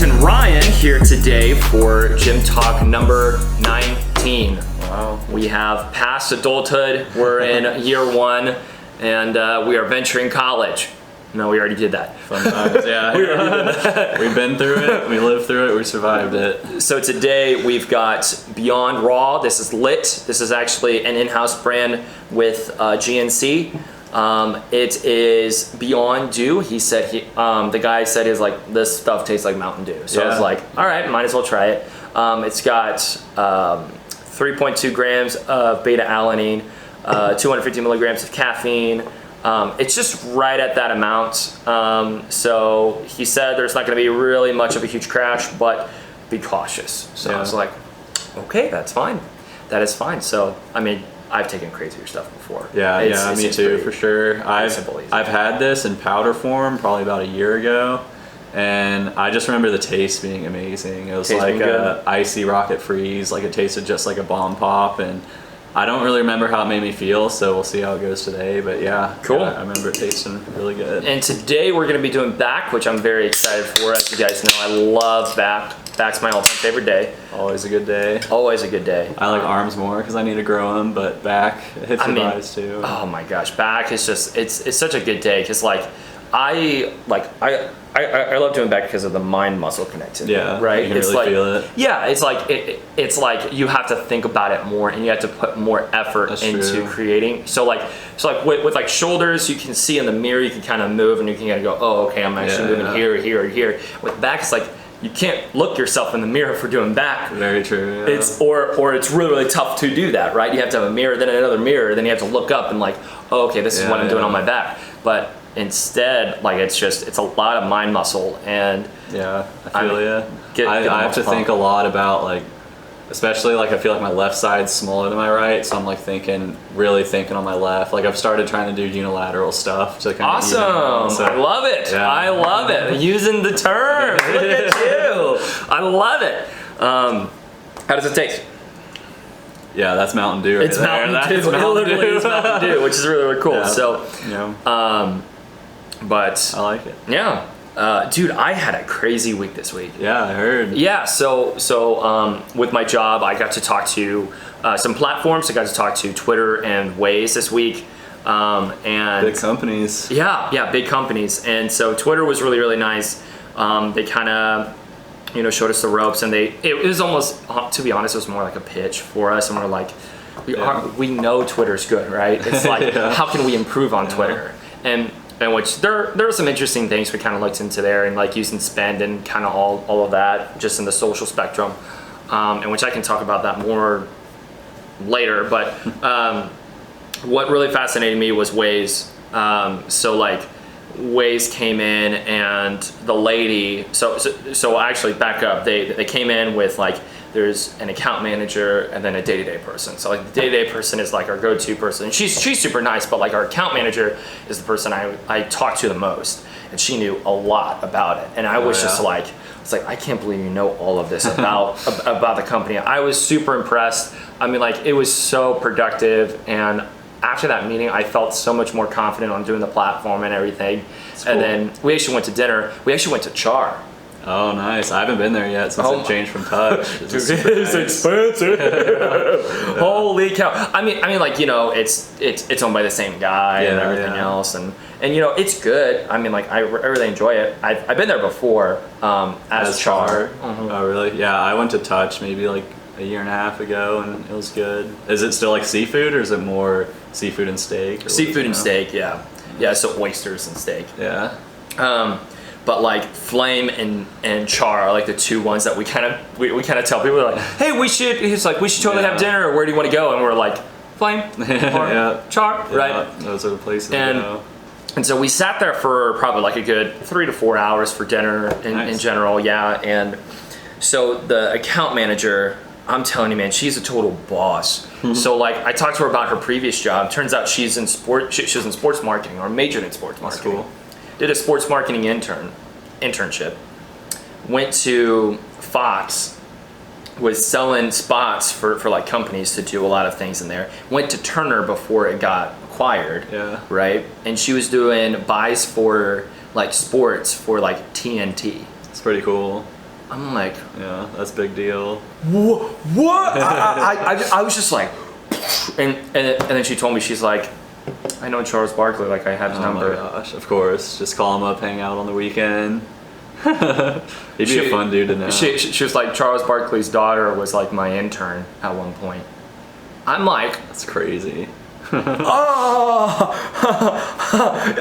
Grant and Ryan here today for Gym Talk number 19. Wow. We have passed adulthood, we're in year one, and we are venturing college. No, we already did that. Fun times, yeah. We already did that. We've been through it, we lived through it, we survived it. So today we've got Beyond Raw. This is lit. This is actually an in-house brand with GNC. It is Beyond Dew. He said the guy said he's like, this stuff tastes like Mountain Dew. So I was like, all right, might as well try it. It's got 3.2 grams of beta alanine, 250 milligrams of caffeine. It's just right at that amount. So he said there's not going to be really much of a huge crash, but be cautious. So I was like, okay, that's fine. That is fine. So, I mean, I've taken crazier stuff before. Yeah, me too, for sure. I've had this in powder form probably about a year ago, and I just remember the taste being amazing. It was like a icy rocket freeze, like it tasted just like a bomb pop, and I don't really remember how it made me feel, so we'll see how it goes today, but yeah. Cool. Yeah, I remember it tasting really good. And today we're going to be doing back, which I'm very excited for. As you guys know, I love back. Back's my all-time favorite day. Always a good day. Always a good day. I like arms more because I need to grow them, but back, it hits the thighs too. Oh my gosh, back is just, it's such a good day because I love doing back because of the mind muscle connectivity. Yeah, right. You can really feel it. Yeah, it's like you have to think about it more and you have to put more effort into creating. So with like shoulders, you can see in the mirror, you can kind of move and you can kind of go, oh, okay, I'm actually moving here, here, here. With back, it's like you can't look yourself in the mirror for doing back. Very true. Yeah. It's or it's really, really tough to do that, right? You have to have a mirror, then another mirror, then you have to look up and like, oh, okay, this is what I'm doing on my back. But instead, like it's a lot of mind muscle, and yeah, I feel you. I have to think a lot about, like, especially like I feel like my left side's smaller than my right, so I'm like really thinking on my left. Like I've started trying to do unilateral stuff to kind of awesome. I love it. Yeah. I love it. Using the terms. Look at you. I love it. How does it taste? Yeah, that's Mountain Dew. It's Mountain Dew. It literally is Mountain Dew, which is really, really cool. Yeah. But I like it. Yeah. Dude, I had a crazy week this week. Yeah, I heard. Yeah, so with my job, I got to talk to some platforms. I got to talk to Twitter and Waze this week. And big companies. Yeah, big companies. And so Twitter was really, really nice. They kind of, showed us the ropes, and it was almost, to be honest, it was more like a pitch for us. And we're like, we know Twitter's good, right? It's like, how can we improve on Twitter? And which there were some interesting things we kind of looked into there, and like using spend and kind of all of that just in the social spectrum, and which I can talk about that more later. But what really fascinated me was Waze. So like Waze came in, and the lady. So actually back up. They came in with like, there's an account manager and then a day-to-day person. So like the day-to-day person is like our go-to person. She's super nice, but like our account manager is the person I talk to the most, and she knew a lot about it. And I was just like, it's like, I can't believe you know all of this about the company. I was super impressed. I mean, like, it was so productive, and after that meeting, I felt so much more confident on doing the platform and everything. Cool. And then we actually went to dinner. We actually went to Char. Oh, nice. I haven't been there yet since it changed from Touch. It's expensive. Holy cow. I mean, like, it's owned by the same guy and everything else. And it's good. I mean, like, I really enjoy it. I've been there before as Char. Mm-hmm. Oh, really? Yeah, I went to Touch maybe like a year and a half ago, and it was good. Is it still like seafood, or is it more seafood and steak? Seafood and steak, yeah. Yeah, so oysters and steak. Yeah. But like Flame and Char are like the two ones that we kind of tell people, like, hey, we should totally have dinner, or where do you want to go? And we're like, Flame or Char, right? Those are the places to go. And so we sat there for probably like a good 3 to 4 hours for dinner in general, And so the account manager, I'm telling you, man, she's a total boss. So like, I talked to her about her previous job. Turns out she's in she was in sports marketing, or majored in sports marketing. That's cool. Did a sports marketing internship. Went to Fox, was selling spots for like companies to do a lot of things in there. Went to Turner before it got acquired. Yeah. Right? And she was doing buys for like sports for like TNT. It's pretty cool. I'm like, Yeah, that's a big deal. What? I was just like, and then she told me, she's like, I know Charles Barkley, like I have his number. Oh my gosh, of course. Just call him up, hang out on the weekend. He'd be a fun dude to know. She was like, Charles Barkley's daughter was like my intern at one point. I'm like, that's crazy. Oh,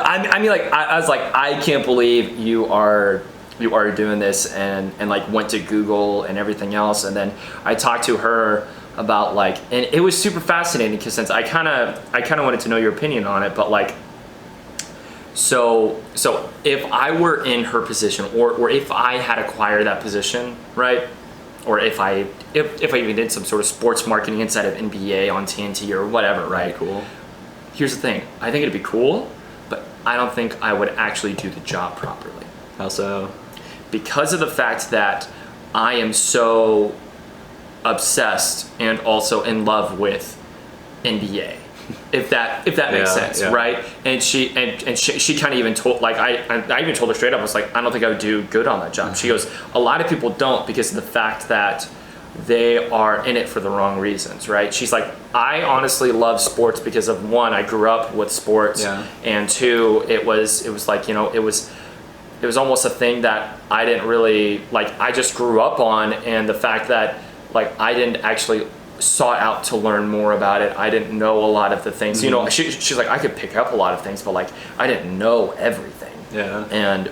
I mean, like, I was like, I can't believe you are doing this, and like went to Google and everything else, and then I talked to her about like, and it was super fascinating because since I kind of wanted to know your opinion on it, but like, so if I were in her position, or if I had acquired that position, right, or if I even did some sort of sports marketing inside of NBA on TNT or whatever, right? Cool. Here's the thing, I think it'd be cool, but I don't think I would actually do the job properly. How so? Because of the fact that I am so obsessed and also in love with NBA, if that makes sense, right? And she kind of even told, like, I even told her straight up, I was like, I don't think I would do good on that job. She goes, a lot of people don't because of the fact that they are in it for the wrong reasons, right? She's like, I honestly love sports because of, one, I grew up with sports, and two, it was like, you know, it was almost a thing that I didn't really, like, I just grew up on, and the fact that, like, I didn't actually sought out to learn more about it. I didn't know a lot of the things. You know, she's like, I could pick up a lot of things, but like, I didn't know everything. Yeah. And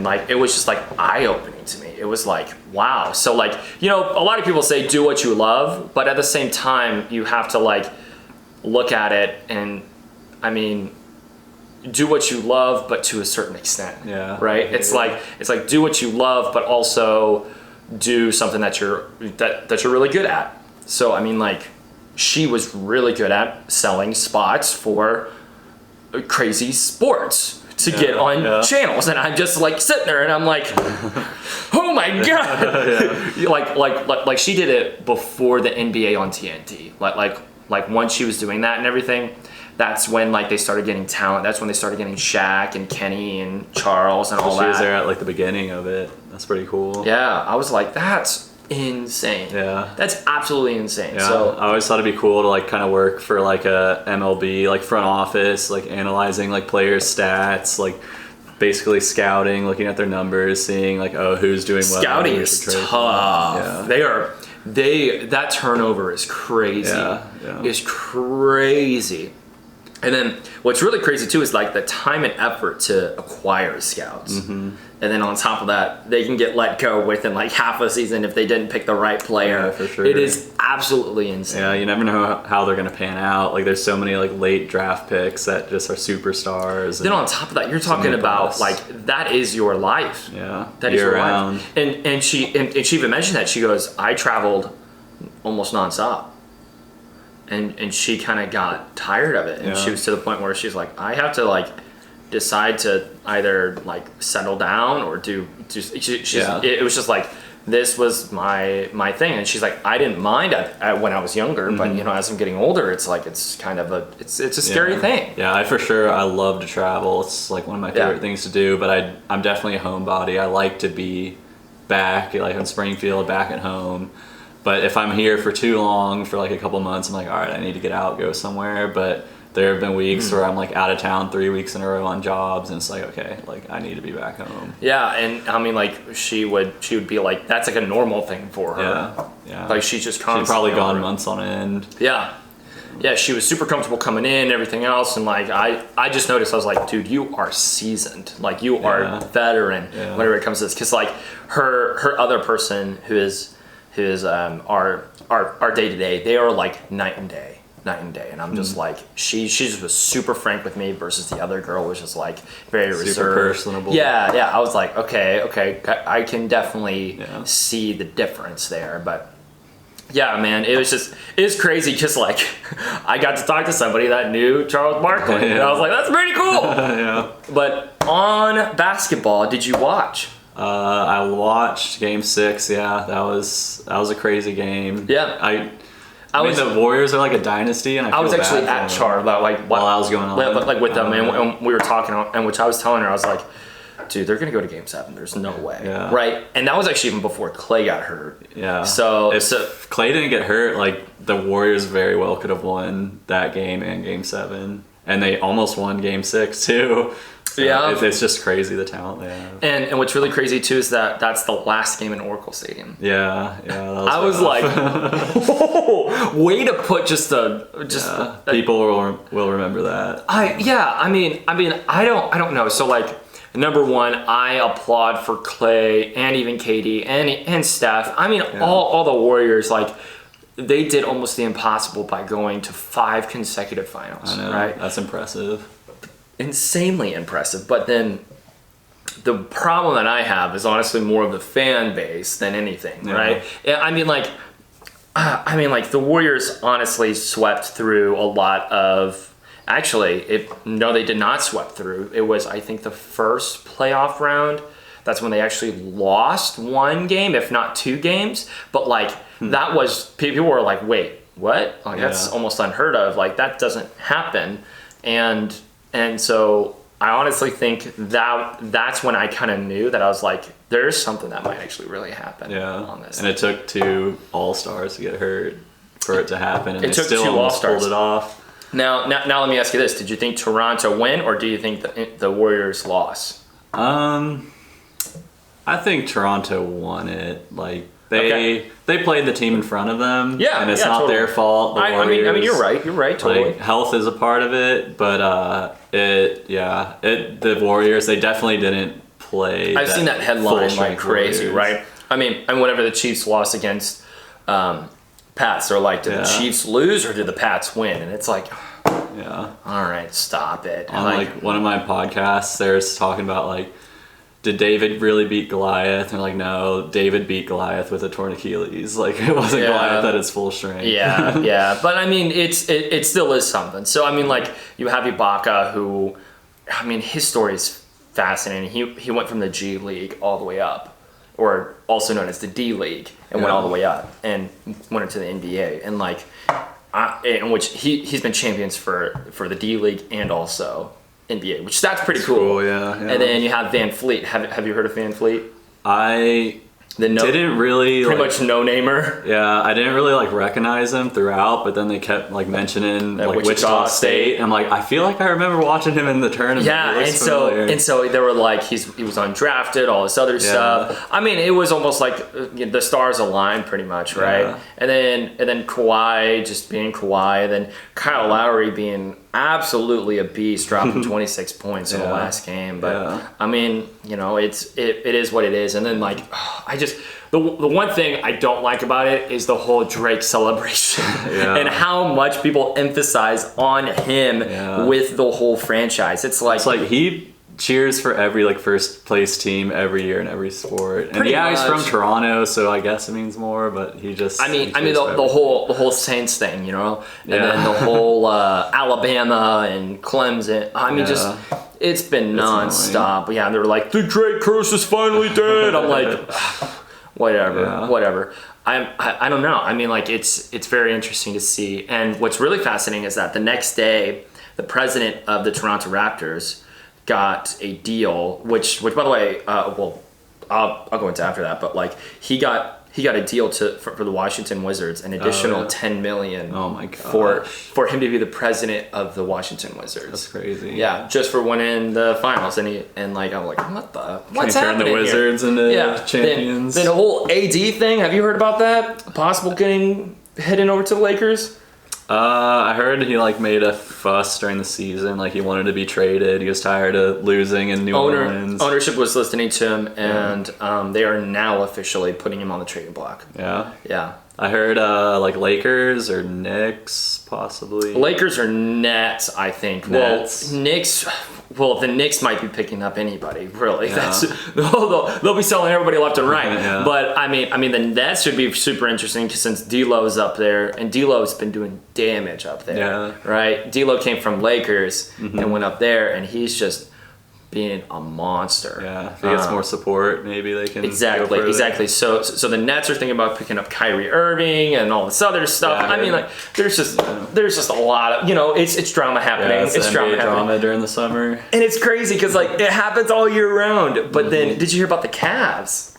like, it was just like eye-opening to me. It was like, wow. So like, you know, a lot of people say do what you love, but at the same time, you have to like look at it, and I mean, do what you love, but to a certain extent. Yeah. Right? It's like do what you love, but also do something that you're really good at. So I mean, like, she was really good at selling spots for crazy sports to get on channels, and I'm just like sitting there and I'm like, oh my god. like she did it before the NBA on TNT. Like once she was doing that and everything, that's when like they started getting talent. That's when they started getting Shaq and Kenny and Charles and all that. She was there at like the beginning of it. That's pretty cool. Yeah, I was like, that's insane. Yeah, that's absolutely insane. Yeah. So I always thought it'd be cool to like kind of work for like a MLB like front office, like analyzing like players' stats, like basically scouting, looking at their numbers, seeing like, oh, who's doing well. Scouting is tough. Yeah. That turnover is crazy. Yeah. It's crazy. And then what's really crazy too is like the time and effort to acquire scouts. Mm-hmm. And then on top of that, they can get let go within like half a season if they didn't pick the right player. Yeah, for sure. It is absolutely insane. Yeah, you never know how they're going to pan out. Like there's so many like late draft picks that just are superstars. Then on top of that, you're talking about like, that is your life. Yeah, that is your life. And she even mentioned that. She goes, I traveled almost nonstop. And she kind of got tired of it, and she was to the point where she's like, I have to like decide to either like settle down or do. It was just like, this was my thing, and she's like, I didn't mind when I was younger, but you know, as I'm getting older, it's like it's kind of it's a scary thing. Yeah, I love to travel. It's like one of my favorite things to do. But I'm definitely a homebody. I like to be back, like in Springfield, back at home. But if I'm here for too long, for like a couple months, I'm like, all right, I need to get out, go somewhere. But there have been weeks where I'm like out of town 3 weeks in a row on jobs, and it's like, okay, like I need to be back home. Yeah, and I mean, like she would be like, that's like a normal thing for her. Yeah. Like she's just constantly. She's probably gone months on end. Yeah, she was super comfortable coming in and everything else, and like I just noticed, I was like, dude, you are seasoned, like you are veteran whenever it comes to this, because like her other person who is our day-to-day, they are like night and day, and I'm just like, she just was super frank with me, versus the other girl was just like very reserved, super personable. Yeah, I was like, okay, I can definitely see the difference there. But yeah, man, it's crazy, because like I got to talk to somebody that knew Charles Barkley, and I was like, that's pretty cool. But on basketball, did you watch? I watched Game 6. Yeah, that was a crazy game. Yeah, I mean, the Warriors are like a dynasty, and I was actually at Char, like while I was going on, like with them, and we were talking, and which I was telling her, I was like, dude, they're gonna go to Game 7. There's no way, Yeah. right? And that was actually even before Clay got hurt. Yeah. So if Clay didn't get hurt, like the Warriors very well could have won that game and Game 7, and they almost won Game 6 too. So yeah, it's just crazy the talent they have. And what's really crazy too is that that's the last game in Oracle Stadium. Yeah. I was like, whoa, way to put people will remember that. I mean, I don't know. So like, number one, I applaud for Clay and even KD and Steph. I mean, all the Warriors, like, they did almost the impossible by going to 5 consecutive finals. I know, right? That's impressive. Insanely impressive. But then the problem that I have is honestly more of the fan base than anything, right? I mean, like the Warriors honestly swept through a lot of. Actually, no, they did not sweep through. It was, I think, the first playoff round. That's when they actually lost 1 game, if not 2 games. But like that was, people were like, wait, what? Like that's almost unheard of. Like that doesn't happen. And so I honestly think that's when I kind of knew that I was like, there's something that might actually really happen on this. And it took 2 All-Stars to get hurt for it to happen. And it took still 2 almost All-Stars. pulled it off. Now let me ask you this. Did you think Toronto win, or do you think the Warriors lost? I think Toronto won it. Like they played the team in front of them. Yeah, and it's not totally. their fault. The I mean, you're right. Totally. Like, health is a part of it, but the Warriors, they definitely didn't play. I've seen that headline like crazy, Warriors. right? I mean, and whenever the Chiefs lost against Pats, they're like, did the Chiefs lose or did the Pats win? And it's like, all right, stop it. On like one of my podcasts, there's talking about like, did David really beat Goliath? And like, no, David beat Goliath with a torn Achilles. Like, it wasn't Goliath at its full strength. Yeah. But I mean, it still is something. So I mean, like, you have Ibaka, who, I mean, his story is fascinating. He went from the G League all the way up, or also known as the D League, and went all the way up and went into the NBA. And like, in which he's been champions for the D League and also NBA, which that's pretty cool. Yeah. And then you have Van Fleet. Have you heard of Van Fleet? Didn't really pretty much no-namer. Yeah, I didn't really like recognize him throughout, but then they kept like mentioning like Wichita State. I'm like, I feel like I remember watching him in the tournament. Yeah, and so they were like, he was undrafted, all this other stuff. I mean, it was almost like the stars aligned pretty much, right? And then Kawhi just being Kawhi, and then Kyle Lowry being absolutely a beast, dropping 26 points in the last game. But I mean, you know, it is what it is. And then like, the one thing I don't like about it is the whole Drake celebration and how much people emphasize on him with the whole franchise. It's like he cheers for every like first place team every year in every sport. And he's from Toronto, so I guess it means more, but he just I mean the whole Saints thing, you know? And then the whole Alabama and Clemson. I mean it's been nonstop. Yeah, and they were like, the Drake curse is finally dead. I'm like whatever. I don't know. I mean, like, it's very interesting to see. And what's really fascinating is that the next day, the president of the Toronto Raptors got a deal, which by the way, I'll go into after that, but like he got a deal for the Washington Wizards, an additional $10 million. Oh my god! For him to be the president of the Washington Wizards. That's crazy. Yeah, just for winning the finals, and I'm like, what's happening the Wizards here? into champions. Then the whole AD thing. Have you heard about that? Possible heading over to the Lakers. I heard he like made a fuss during the season, like he wanted to be traded. He was tired of losing in New Orleans. Ownership was listening to him, and they are now officially putting him on the trading block. Yeah. I heard like Lakers or Knicks possibly. Lakers or Nets, I think. Nets. Well, Knicks. Well, the Knicks might be picking up anybody. Really, they'll be selling everybody left and right. But I mean, the Nets should be super interesting since D'Lo's up there, and D'Lo's been doing damage up there. Right. D'Lo came from Lakers and went up there, and he's just being a monster. Yeah, if he gets more support, maybe they can. Exactly. So the Nets are thinking about picking up Kyrie Irving and all this other stuff. Yeah, I mean, like, there's just a lot of, it's drama happening. Yeah, it's drama during the summer, and it's crazy because like it happens all year round. But then, did you hear about the Cavs?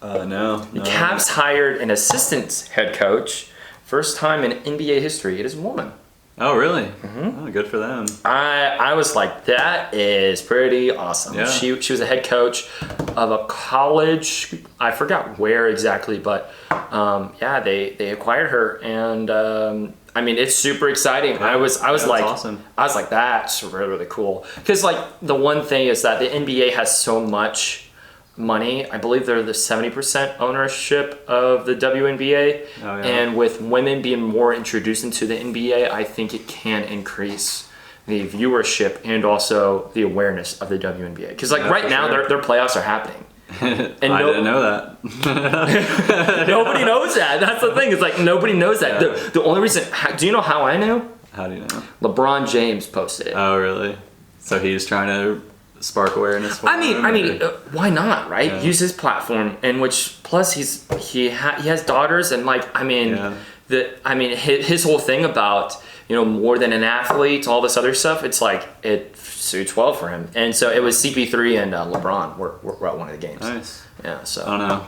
No. The Cavs hired an assistant head coach. First time in NBA history, it is a woman. Oh, really? Mm-hmm. Oh, good for them. I was like, that is pretty awesome. Yeah. She was a head coach of a college. I forgot where exactly, but they acquired her, and I mean, it's super exciting. Yeah. I was like, awesome. I was like, that's really, really cool. Because like the one thing is that the NBA has so much money. I believe they're the 70% ownership of the WNBA. Oh, yeah. And with women being more introduced into the NBA, I think it can increase the viewership and also the awareness of the WNBA. Because like right now, their playoffs are happening. And I didn't know that. Nobody knows that. That's the thing. It's like nobody knows that. Yeah. The only reason, do you know how I know? How do you know? LeBron James posted it. Oh, really? So he's trying to spark awareness for I mean, why not, right? Yeah. Use his platform, and which plus he has daughters, and like his whole thing about more than an athlete, all this other stuff. It's like it suits well for him, and so it was CP3 and LeBron were at one of the games. Nice. Yeah. So I don't know.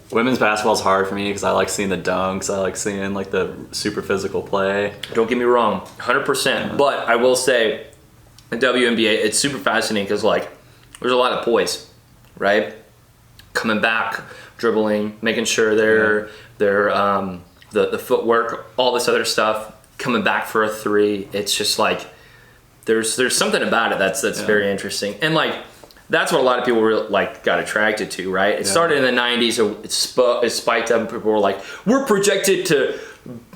Women's basketball is hard for me because I like seeing the dunks. I like seeing like the super physical play. Don't get me wrong, 100%. But I will say. The WNBA, it's super fascinating because like there's a lot of poise, right? Coming back, dribbling, making sure they're the footwork, all this other stuff, coming back for a three. It's just like there's something about it that's very interesting, and like that's what a lot of people really like got attracted to, right? It started in the 90s, so it spiked up, and people were like, we're projected to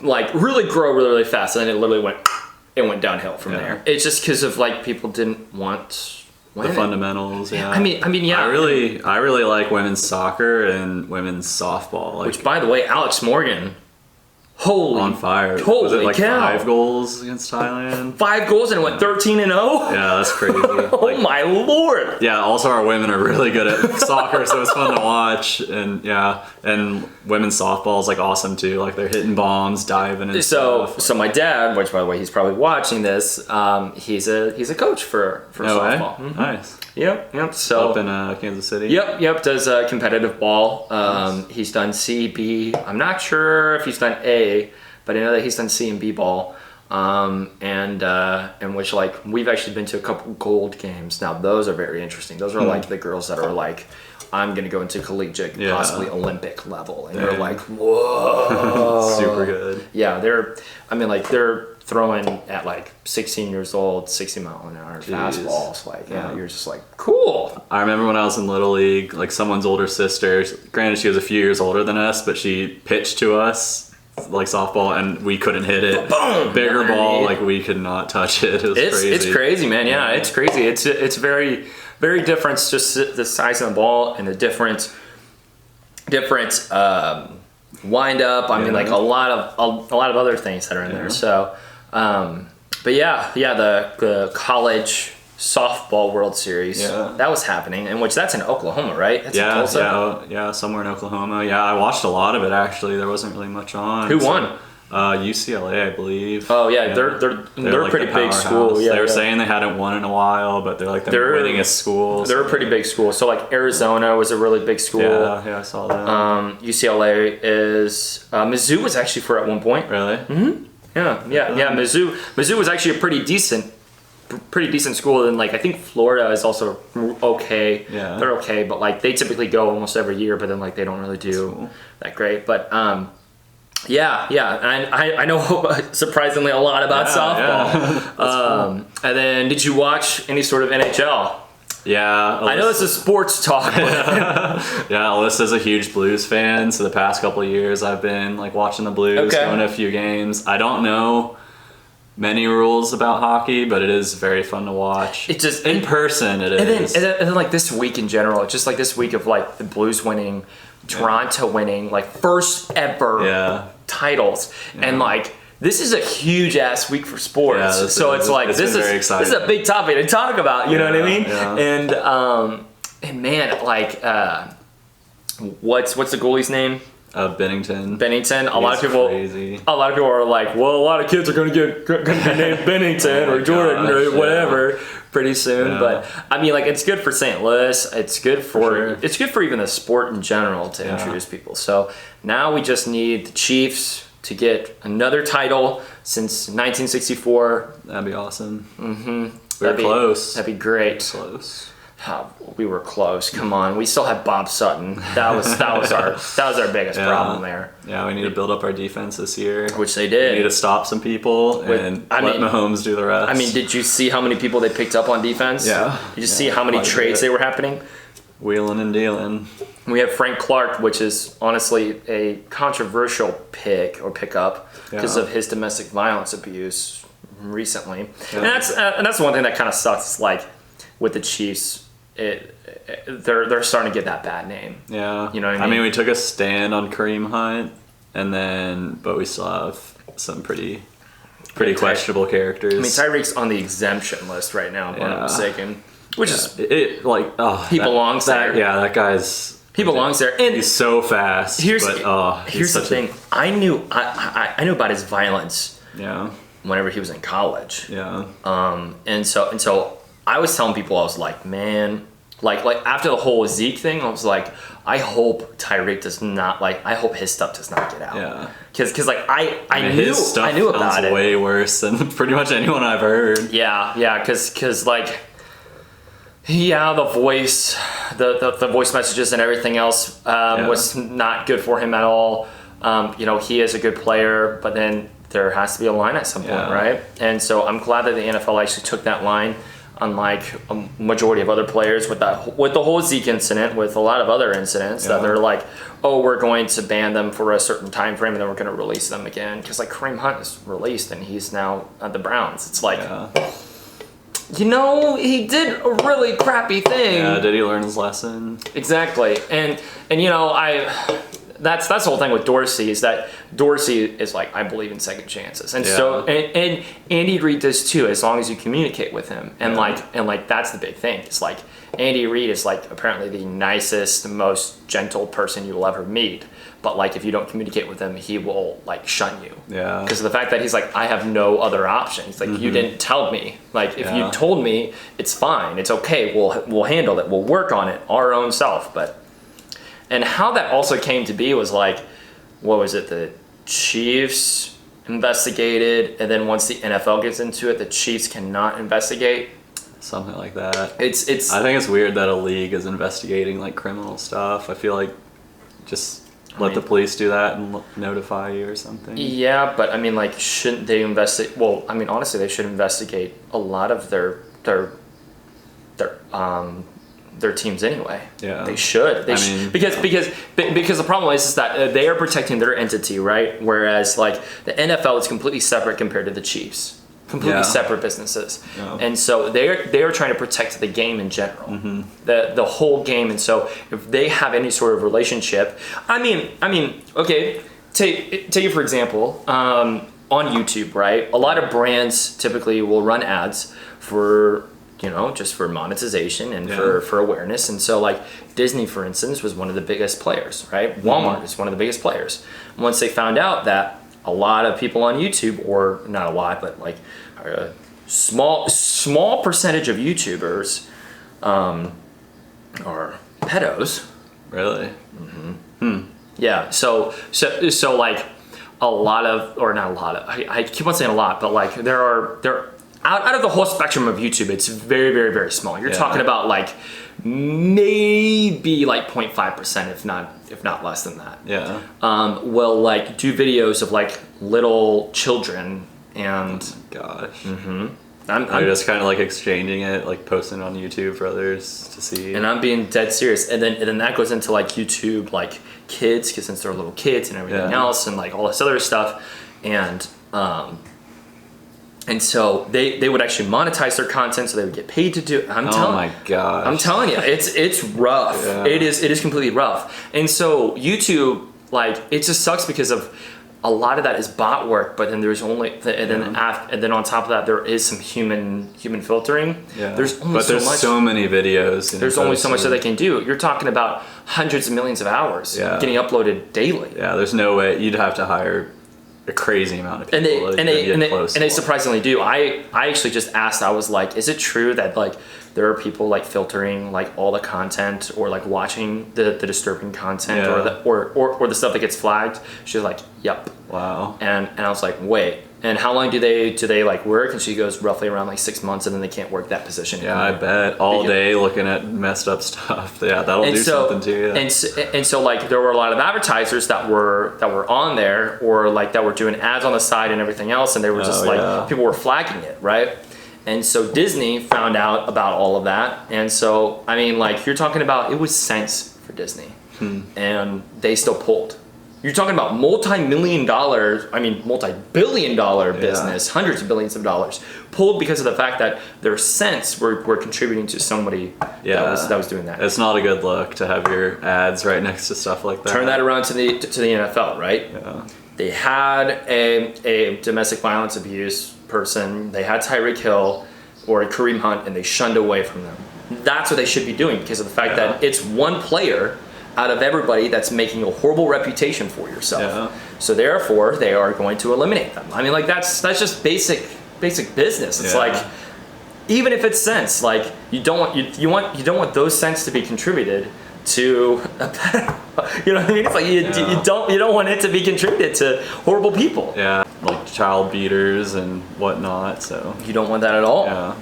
like really grow really, really fast, and then it literally went downhill from there. It's just because of like people didn't want women. The fundamentals. Yeah. I mean, yeah. I really like women's soccer and women's softball. Like, which, by the way, Alex Morgan, on fire. Holy was it like cow. 5 goals against Thailand? 5 goals and it went 13-0. Yeah, that's crazy. Oh my lord. Yeah. Also, our women are really good at soccer, so it's fun to watch. And and women's softball is like awesome too. Like they're hitting bombs, diving, and stuff. So my dad, which by the way he's probably watching this, he's a coach for softball. Mm-hmm. Nice. Yep. So up in Kansas City. Yep. Does competitive ball. Nice. He's done C, B. I'm not sure if he's done A, but I know that he's done C and B ball. And which like we've actually been to a couple gold games. Now those are very interesting. Those are like the girls that are like, I'm gonna go into collegiate, possibly Olympic level, and they're like, whoa, super good. Yeah, they're throwing at like 16 years old, 60-mile-an-hour fastballs. Like, you're just like, cool. I remember when I was in Little League, like someone's older sister, granted she was a few years older than us, but she pitched to us like softball and we couldn't hit it. Boom! Bigger ball, like we could not touch it. It was crazy. It's crazy, man. Yeah, it's crazy. It's very, very different. It's just the size of the ball and the different wind up. I mean, like a lot of other things that are in there. So, but the college softball World Series that was happening, and that's in Oklahoma, right? That's in Tulsa? Somewhere in Oklahoma. Yeah, I watched a lot of it actually. There wasn't really much on. Who won? UCLA, I believe. Oh yeah, they're a like pretty big school. Yeah, they were saying they hadn't won in a while, but they're like the winningest school. They're a pretty big school. So like Arizona was a really big school. Yeah, I saw that. UCLA is Mizzou was actually at one point. Really? Mm-hmm. Yeah. Mizzou was actually a pretty decent school, and like I think Florida is also okay. Yeah, they're okay, but like they typically go almost every year, but then like they don't really do that great. But yeah, and I know surprisingly a lot about softball. Cool. And then did you watch any sort of NHL? Yeah, I know this is sports talk. Alyssa's a huge Blues fan, so the past couple of years I've been like watching the Blues, going to a few games. I don't know many rules about hockey, but it is very fun to watch. It just in person it is. And then like this week in general, just like this week of like the Blues winning, Toronto winning, like first ever titles, and like this is a huge ass week for sports. Yeah, so it's like this is a big topic to talk about. You know what I mean? Yeah. And man, like what's the goalie's name? Bennington. A lot of people are like, well, a lot of kids are going to be named Bennington or Jordan or whatever pretty soon. But I mean, like, it's good for St. Louis. It's good for even the sport in general to introduce people. So now we just need the Chiefs to get another title since 1964. That'd be awesome. Mm-hmm. We're close. That'd be great. Close. Oh, we were close. Come on, we still have Bob Sutton. That was our biggest problem there. Yeah, we need to build up our defense this year, which they did. We need to stop some people and let Mahomes do the rest. I mean, did you see how many people they picked up on defense? Yeah. Did you see how many trades they were happening? Wheeling and dealing. We have Frank Clark, which is honestly a controversial pickup because of his domestic violence abuse recently, and that's one thing that kind of sucks. It's like with the Chiefs. They're starting to get that bad name. Yeah. You know what I mean? I mean, we took a stand on Kareem Hunt, but we still have some pretty questionable characters. I mean, Tyreek's on the exemption list right now, if I'm not mistaken. Which is he belongs there. That guy's. He belongs there, and he's so fast. Here's the thing. I knew about his violence. Yeah. Whenever he was in college. Yeah. And so I was telling people, I was like, man, like after the whole Zeke thing, I was like, I hope Tyreek does not I hope his stuff does not get out. Yeah. Because like I knew about it. Way worse than pretty much anyone I've heard. Yeah. Because like. Yeah, the voice messages and everything else was not good for him at all. He is a good player, but then there has to be a line at some point, right? And so I'm glad that the NFL actually took that line, unlike a majority of other players with the whole Zeke incident, with a lot of other incidents that they're like, oh, we're going to ban them for a certain time frame and then we're going to release them again. Because like Kareem Hunt is released and he's now at the Browns. It's like... he did a really crappy thing. Yeah, did he learn his lesson? Exactly. And that's the whole thing with Dorsey, is that Dorsey is like, I believe in second chances. And so and Andy Reid does too, as long as you communicate with him. And like that's the big thing. It's like Andy Reid is like apparently the nicest, most gentle person you will ever meet. But like if you don't communicate with him, he will like shun you. Yeah. Because of the fact that he's like, I have no other option. He's like, you didn't tell me. Like if you told me, it's fine. It's okay. We'll handle it. We'll work on it our own self. And how that also came to be was like, what was it? The Chiefs investigated, and then once the NFL gets into it, the Chiefs cannot investigate. Something like that. It's. I think it's weird that a league is investigating like criminal stuff. I feel like just let the police do that and notify you or something. Yeah, but I mean, like, shouldn't they investigate? Well, I mean, honestly, they should investigate a lot of their teams anyway. Yeah, they should. Because the problem is that they are protecting their entity, right? Whereas like the NFL is completely separate compared to the Chiefs. Completely separate businesses, and so they are trying to protect the game in general, the whole game. And so if they have any sort of relationship, I mean, okay, take it for example, on YouTube, right? A lot of brands typically will run ads for just for monetization and for awareness. And so like Disney, for instance, was one of the biggest players, right? Walmart is one of the biggest players. Once they found out that a lot of people on YouTube, or not a lot, but like a small percentage of YouTubers are pedos. Really? Yeah. So like a lot of, or not a lot of, I keep on saying a lot, but like there are out of the whole spectrum of YouTube, it's very, very, very small. You're talking about like maybe like 0.5%, if not less than that. Yeah. Will like do videos of like little children and. Oh my gosh. I'm just kind of like exchanging it, like posting on YouTube for others to see. And I'm being dead serious. And then that goes into like YouTube, like kids, because since they're little kids and everything else, and like all this other stuff, and so they would actually monetize their content, so they would get paid to do it. Oh my gosh. I'm telling you, it's rough. Yeah. It is completely rough. And so YouTube, like, it just sucks because of a lot of that is bot work, but then there's only and then on top of that there is some human filtering. Yeah. There's only so many videos. There's only so much that they can do. You're talking about hundreds of millions of hours getting uploaded daily. Yeah, there's no way you'd have to hire a crazy amount of people. And they surprisingly do. I actually just asked. I was like, is it true that like there are people like filtering like all the content or like watching the disturbing content or the stuff that gets flagged? She was like, yep. Wow. And I was like, wait. And how long do they like work? And she goes roughly around like 6 months, and then they can't work that position anymore. Yeah, I bet all day looking at messed up stuff. Yeah, that'll do something to you. And so like there were a lot of advertisers that were on there, or like that were doing ads on the side and everything else, and they were just people were flagging it, right? And so Disney found out about all of that, and so I mean, like you're talking about, it was cents for Disney, and they still pulled. You're talking about multi-billion dollar business, hundreds of billions of dollars, pulled because of the fact that their cents were contributing to somebody that was doing that. It's not a good look to have your ads right next to stuff like that. Turn that around to the NFL, right? Yeah. They had a domestic violence abuse person. They had Tyreek Hill or Kareem Hunt, and they shunned away from them. That's what they should be doing, because of the fact that it's one player out of everybody that's making a horrible reputation for yourself. Yeah. So therefore, they are going to eliminate them. I mean, like that's just basic business. It's like, even if it's cents, like you don't want those cents to be contributed to a better, you know what I mean? It's like you don't want it to be contributed to horrible people. Yeah, like child beaters and whatnot. So you don't want that at all. Yeah,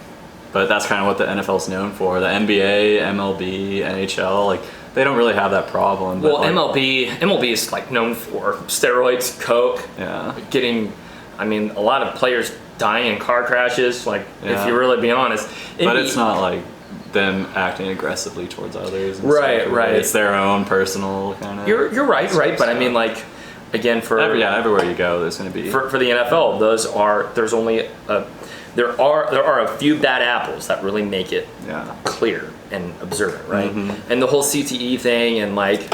but that's kind of what the NFL's known for. The NBA, MLB, NHL, like they don't really have that problem. But well, MLB is like known for steroids, coke. Yeah. I mean, a lot of players dying in car crashes. Like, if you're really being honest. But it's not like them acting aggressively towards others. And right. It's their own personal kind of. You're right. But I mean, like, again, for everywhere you go, there's going to be for the NFL. There are a few bad apples that really make it clear and observant, right? Mm-hmm. And the whole CTE thing, and like,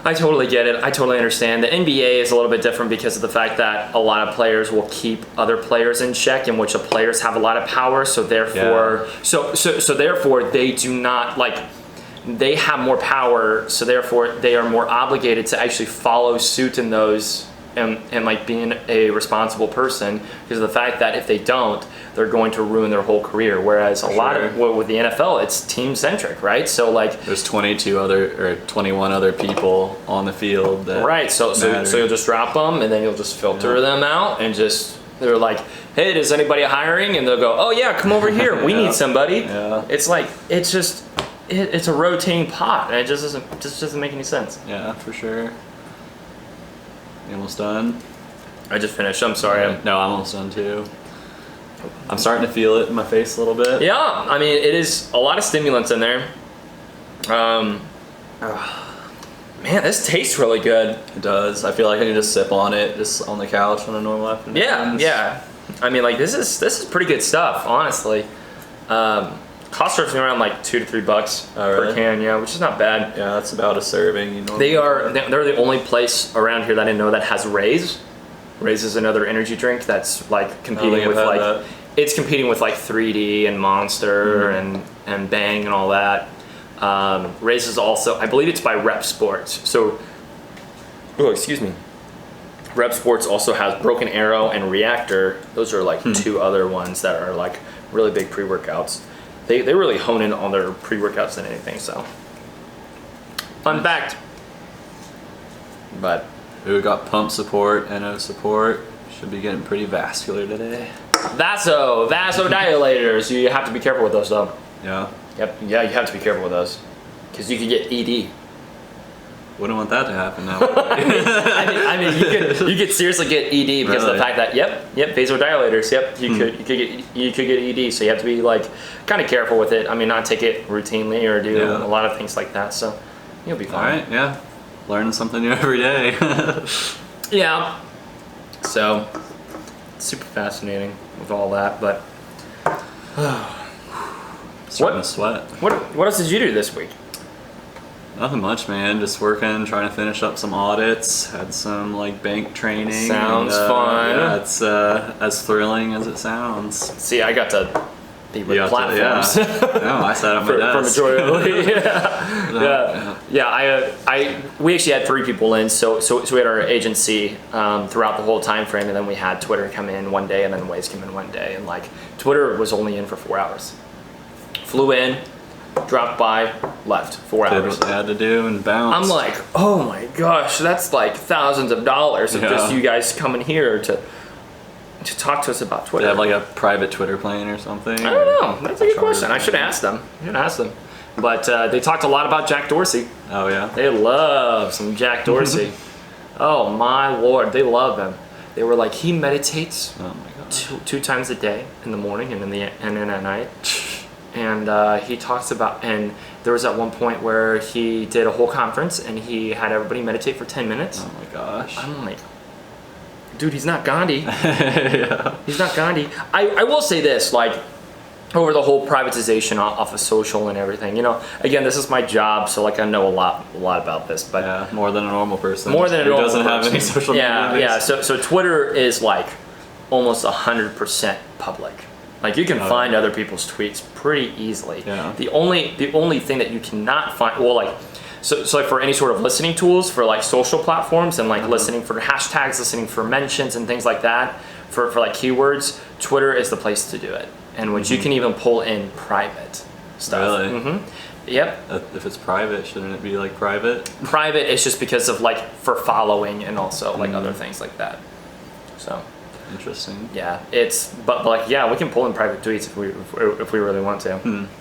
I totally get it. I totally understand. The NBA is a little bit different because of the fact that a lot of players will keep other players in check, in which the players have a lot of power. So therefore, so therefore, they do not like. They have more power, so therefore they are more obligated to actually follow suit in those. And like being a responsible person, because of the fact that if they don't, they're going to ruin their whole career. Whereas a lot of with the NFL, it's team centric, right? So like there's 21 other people on the field. That so you'll just drop them, and then you'll just filter them out, and just they're like, hey, does anybody hiring? And they'll go, oh yeah, come over here, we need somebody. Yeah. It's like it's a rotating pot, and it just doesn't make any sense. Yeah, for sure. You almost done? I just finished. I'm sorry. No, I'm almost done too. I'm starting to feel it in my face a little bit. Yeah, I mean, it is a lot of stimulants in there. Man, this tastes really good. It does. I feel like I can just sip on it, just on the couch on a normal afternoon. Yeah. I mean, like this is pretty good stuff, honestly. Costs roughly around like $2 to $3 per can, which is not bad. Yeah, that's about a serving. They're the only place around here that I know that has Raise. Raise is another energy drink that's like competing with like it's competing with like 3D and Monster and Bang and all that. Raise is also, I believe it's by Rep Sports. So, excuse me. Rep Sports also has Broken Arrow and Reactor. Those are like two other ones that are like really big pre-workouts. They really hone in on their pre-workouts than anything, so. Fun fact. But. We got pump support, NO support. Should be getting pretty vascular today. Vasodilators. You have to be careful with those, though. Yeah. Yep. Yeah, you have to be careful with those. Because you could get ED. Wouldn't want that to happen now. I mean, you could seriously get ED because of the fact that vasodilators. Yep, you could get ED. So you have to be like kind of careful with it. I mean, not take it routinely or do a lot of things like that. So you'll be fine. All right, yeah, learning something new every day. Yeah. So super fascinating with all that, but starting to sweat. What else did you do this week? Nothing much, man. Just working, trying to finish up some audits. Had some like bank training. Sounds fun. Yeah, it's as thrilling as it sounds. See, I got to be with platforms. No, I sat at my desk. For majority. Yeah. We actually had 3 people in, so we had our agency throughout the whole time frame, and then we had Twitter come in one day, and then Waze come in one day, and like Twitter was only in for 4 hours. Flew in, dropped by, left. 4 hours. Did what they had to do and bounced. I'm like, oh my gosh, that's like thousands of dollars of just you guys coming here to talk to us about Twitter. They have like a private Twitter plan or something? I don't know. That's a good question. I should ask them. But they talked a lot about Jack Dorsey. Oh yeah? They love some Jack Dorsey. Oh my Lord, they love him. They were like, he meditates 2 times a day, in the morning and then at night. And he talks about, and there was at one point where he did a whole conference and he had everybody meditate for 10 minutes. Oh my gosh. I'm like, dude, he's not Gandhi. Yeah. He's not Gandhi. I will say this, like, over the whole privatization off of social and everything, you know, again, this is my job, so like I know a lot about this, but yeah, more than a normal person. More than a normal person. Doesn't have any social media. Yeah. So Twitter is like almost 100% public. Like you can find other people's tweets pretty easily. Yeah. The only thing that you cannot find, well, like, so like for any sort of listening tools for like social platforms and like listening for hashtags, listening for mentions and things like that, for like keywords, Twitter is the place to do it. And which you can even pull in private stuff. Really? Yep. If it's private, shouldn't it be like private? Private is just because of like for following and also like other things like that. So. Interesting. Yeah, but like yeah, we can pull in private tweets if we really want to,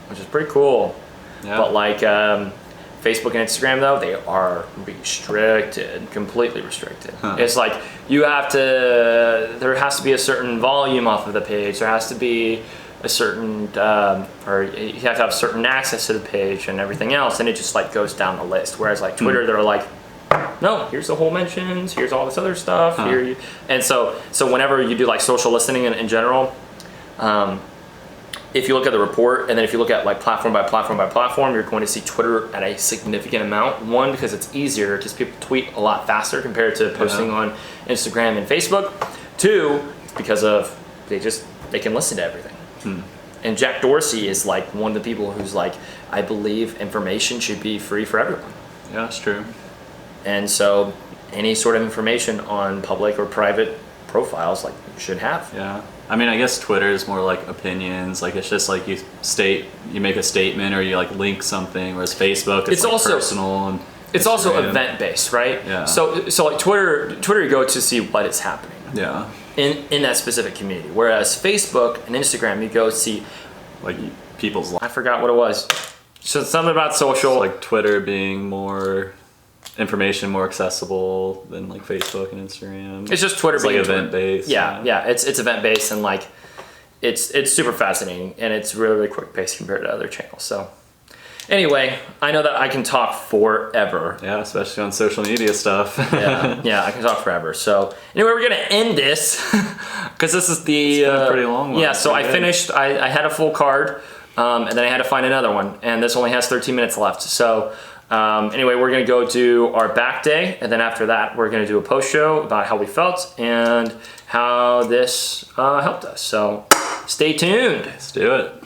which is pretty cool. Yeah. But like Facebook and Instagram though, they are restricted, completely restricted. It's like there has to be a certain volume off of the page. There has to be a certain or you have to have certain access to the page and everything else, and it just like goes down the list. Whereas like Twitter, they're like, no, here's the whole mentions, here's all this other stuff. And so whenever you do like social listening in general, if you look at the report and then if you look at like platform by platform by platform, you're going to see Twitter at a significant amount. One, because it's easier, because people tweet a lot faster compared to posting on Instagram and Facebook. 2, it's because of they can listen to everything. And Jack Dorsey is like one of the people who's like, I believe information should be free for everyone. Yeah, that's true. And so any sort of information on public or private profiles like you should have. Yeah. I mean, I guess Twitter is more like opinions. Like it's just like you make a statement or you like link something, whereas Facebook it's like also personal and it's also event based, right? Yeah. So like Twitter you go to see what is happening. Yeah. In that specific community. Whereas Facebook and Instagram you go see like people's lives. I forgot what it was. So something about social. It's like Twitter being more information more accessible than like Facebook and Instagram. It's just Twitter being like event based. Yeah. It's event based and like it's super fascinating and it's really quick paced compared to other channels. So anyway, I know that I can talk forever. Yeah, especially on social media stuff. yeah, I can talk forever. So anyway, we're gonna end this because this is the it's been a pretty long one. Yeah, so I finished. I had a full card, and then I had to find another one, and this only has 13 minutes left. So. Anyway, we're going to go do our back day, and then after that, we're going to do a post show about how we felt and how this helped us. So stay tuned. Let's do it.